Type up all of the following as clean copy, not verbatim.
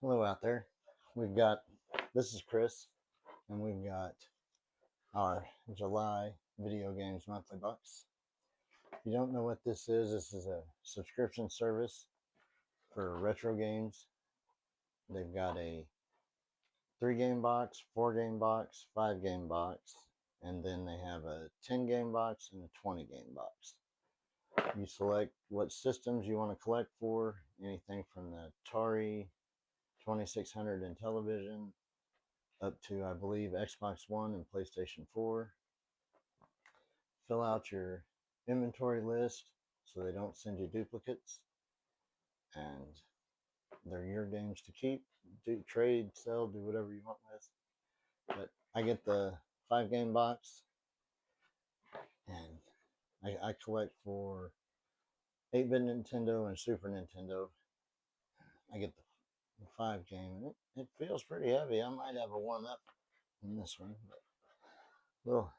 Hello out there. This is Chris, and we've got our July video games monthly box. If you don't know what this is a subscription service for retro games. They've got a 3 game box, 4 game box, 5 game box, and then they have a 10 game box and a 20 game box. You select what systems you want to collect for, anything from the Atari 2600 Intellivision up to, I believe, Xbox One and PlayStation 4. Fill out your inventory list so they don't send you duplicates, and they're your games to keep. Do trade, sell, do whatever you want with. But I get the 5 game box, and I collect for 8-bit Nintendo and Super Nintendo. I get the 5 game, and it feels pretty heavy. I might have a 1-up in this one, but we'll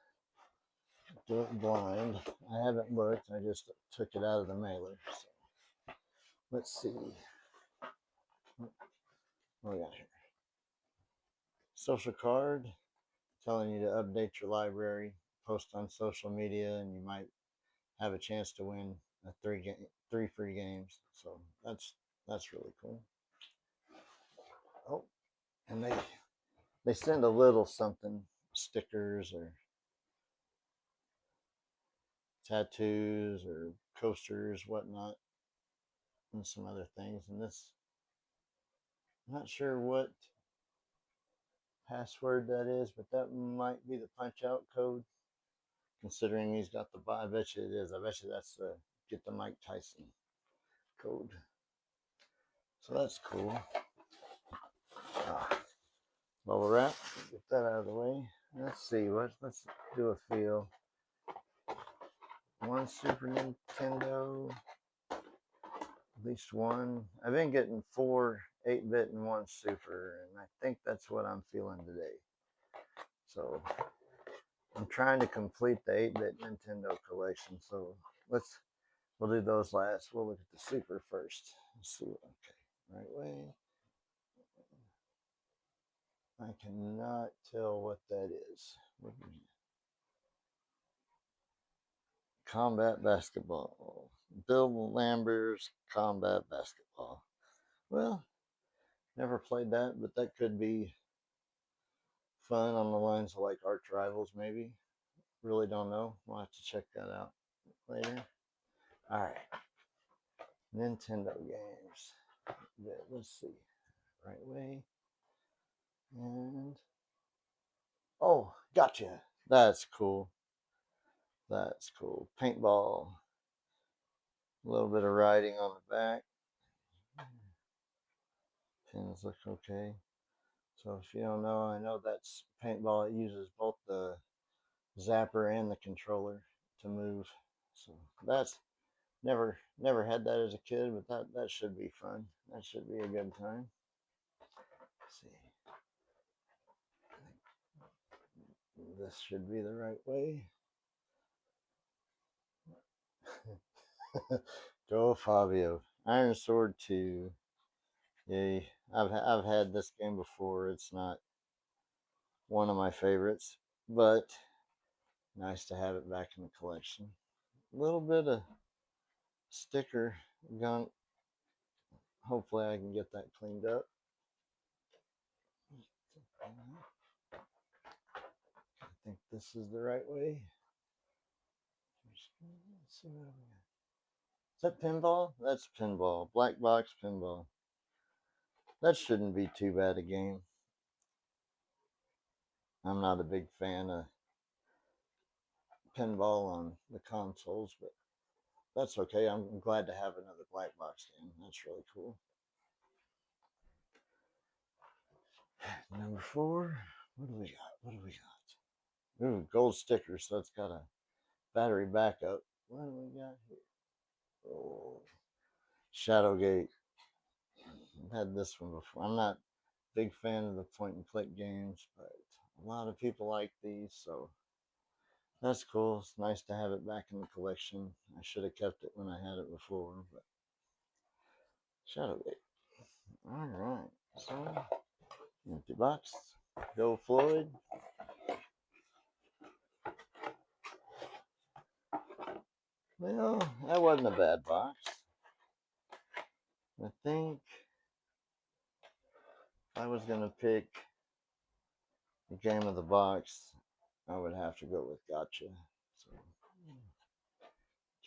do it blind. I haven't looked. I just took it out of the mailer. So let's see. What we got here? Social card telling you to update your library, post on social media, and you might have a chance to win three free games. So that's really cool. Oh, and they send a little something, stickers or tattoos or coasters, whatnot, and some other things. And this, I'm not sure what password that is, but that might be the punch out code. Considering he's got the, I bet you it is. I bet you that's the get the Mike Tyson code. So that's cool. Bubble wrap. Get that out of the way. Let's see. Let's do a feel. One Super Nintendo. At least one. I've been getting 4 8-bit and 1 Super, and I think that's what I'm feeling today. So I'm trying to complete the 8-bit Nintendo collection. So we'll do those last. We'll look at the Super first. Let's see. Okay, right way. I cannot tell what that is. Combat basketball. Bill Lamber's combat basketball. Well, never played that, but that could be fun on the lines of like Arch Rivals, maybe. Really don't know. We'll have to check that out later. All right. Nintendo games. Let's see. Right way. And oh, gotcha. That's cool. That's cool. Paintball. A little bit of writing on the back. Pins look okay. So if you don't know, I know that's paintball. It uses both the zapper and the controller to move. So that's never had that as a kid, but that should be fun. That should be a good time. Let's see. This should be the right way. Go Fabio. Iron Sword 2. Yay. I've had this game before. It's not one of my favorites, but nice to have it back in the collection. A little bit of sticker gunk. Hopefully I can get that cleaned up. I think this is the right way. Let's see what we got. Is that pinball? That's pinball. Black box pinball. That shouldn't be too bad a game. I'm not a big fan of pinball on the consoles, but that's okay. I'm glad to have another black box game. That's really cool. Number 4. What do we got? What do we got? Ooh, gold sticker, so it's got a battery backup. What do we got here? Oh, Shadowgate. I've had this one before. I'm not a big fan of the point and click games, but a lot of people like these, so that's cool. It's nice to have it back in the collection. I should have kept it when I had it before, but Shadowgate. All right. So, empty box. Go Floyd. Well, that wasn't a bad box. I think if I was going to pick the game of the box, I would have to go with Gotcha. So,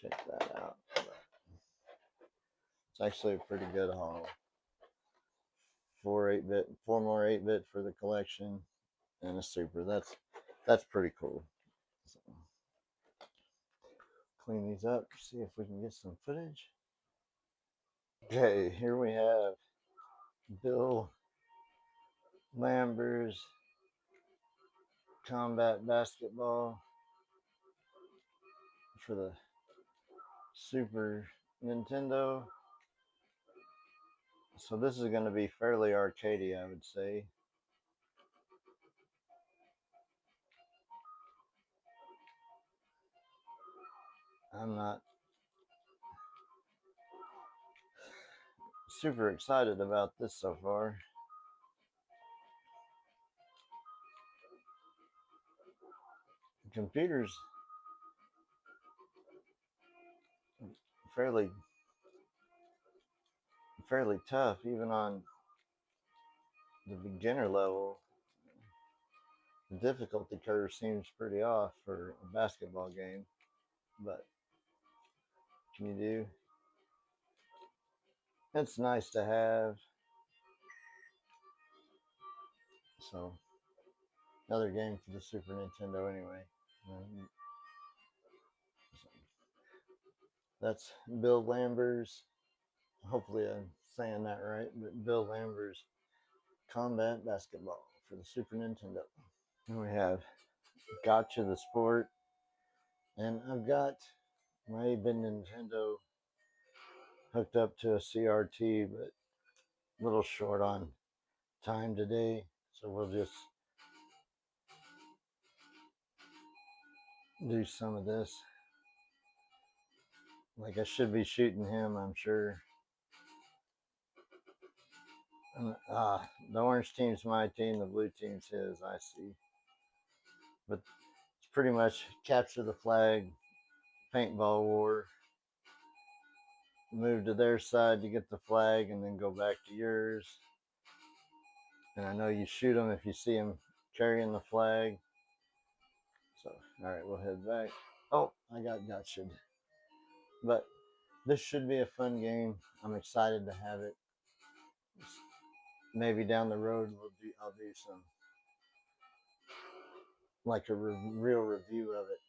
check that out. It's actually a pretty good haul. 4 more 8-bit for the collection, and a super. That's pretty cool. So, clean these up, see if we can get some footage. Okay, here we have Bill Lamber's Combat Basketball for the Super Nintendo. So this is going to be fairly arcadey, I would say. I'm not super excited about this so far. The computer's fairly tough, even on the beginner level. The difficulty curve seems pretty off for a basketball game, but what can you do? It's nice to have. So, another game for the Super Nintendo anyway. That's Bill Lamber's, hopefully I'm saying that right, but Bill Lamber's Combat Basketball for the Super Nintendo. And we have Gotcha the Sport. And I've got my 8-bit Nintendo hooked up to a CRT, but a little short on time today. So we'll just do some of this. Like I should be shooting him, I'm sure. The orange team's my team, the blue team's his, I see. But it's pretty much capture the flag, paintball war. Move to their side to get the flag and then go back to yours. And I know you shoot them if you see them carrying the flag. So, all right, we'll head back. Oh, I got gotcha. But this should be a fun game. I'm excited to have it. Maybe down the road I'll do some like a real review of it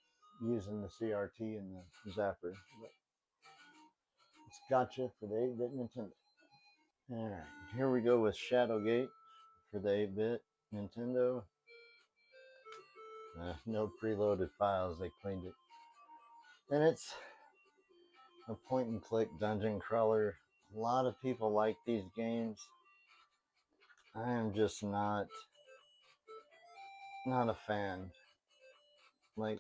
using the CRT and the zapper. But it's gotcha for the 8-bit Nintendo. All right, here we go with Shadowgate for the 8-bit Nintendo. No preloaded files, they cleaned it. And it's a point and click dungeon crawler. A lot of people like these games. I am just not a fan. Like,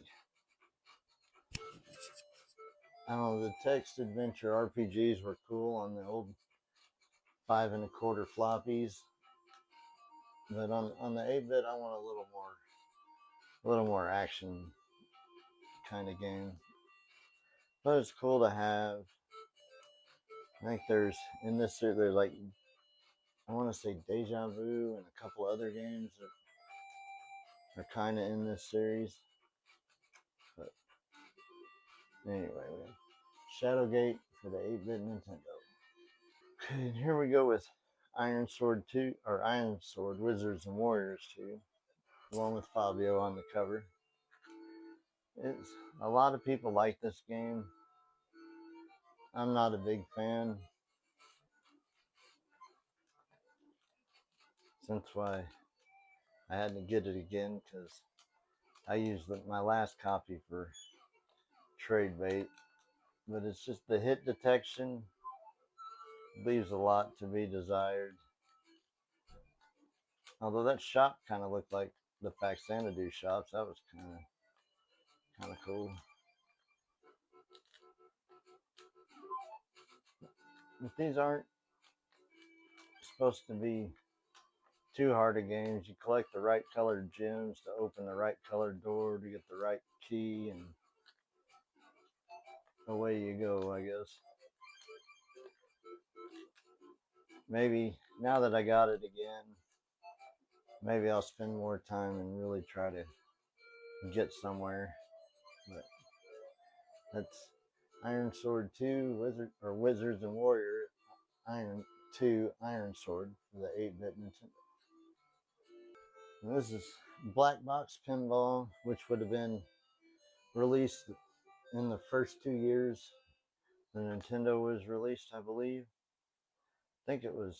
I don't know, the text adventure RPGs were cool on the old 5 1/4 floppies, but on the 8-bit I want a little more action kind of game. But it's cool to have. I think there's in this series there's like, I want to say Deja Vu and a couple other games that are kind of in this series. But anyway, we have Shadowgate for the 8-bit Nintendo. Okay, and here we go with Iron Sword 2, or Iron Sword Wizards and Warriors 2, along with Fabio on the cover. It's a lot of people like this game. I'm not a big fan. Since why I had to get it again because I used my last copy for trade bait. But it's just the hit detection leaves a lot to be desired. Although that shop kind of looked like the Faxanadu shops, that was kind of cool. But these aren't supposed to be too hard of games. You collect the right colored gems to open the right colored door to get the right key, and away you go, I guess. Maybe now that I got it again, maybe I'll spend more time and really try to get somewhere. But that's Iron Sword 2 Wizards and Warrior Iron 2 Iron Sword for the 8-bit Nintendo. And this is Black Box Pinball, which would have been released in the first 2 years the Nintendo was released, I believe. I think it was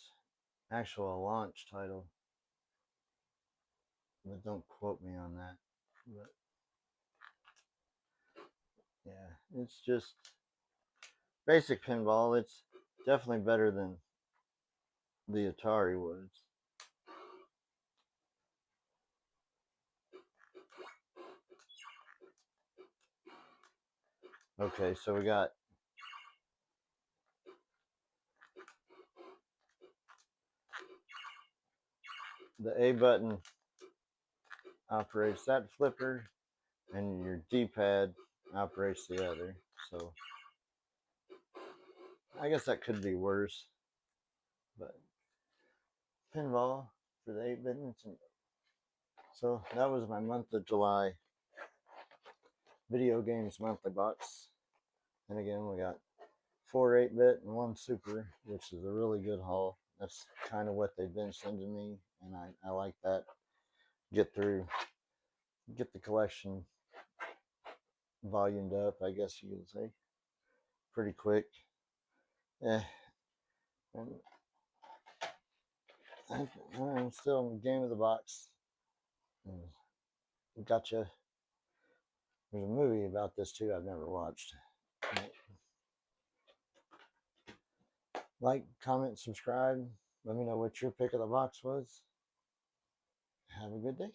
actual launch title, but don't quote me on that. But yeah, it's just basic pinball. It's definitely better than the Atari was. Okay, so we got the A button operates that flipper, and your D-pad operates the other. So I guess that could be worse, but pinball for the 8-bit Nintendo. So that was my month of July video games monthly box. And again, we got 4 8-bit and 1 Super, which is a really good haul. That's kind of what they've been sending me, and I like that. Get the collection volumed up, I guess you could say, pretty quick. Yeah, and I'm still game of the box. Gotcha. There's a movie about this too I've never watched. Like, comment, subscribe. Let me know what your pick of the box was. Have a good day.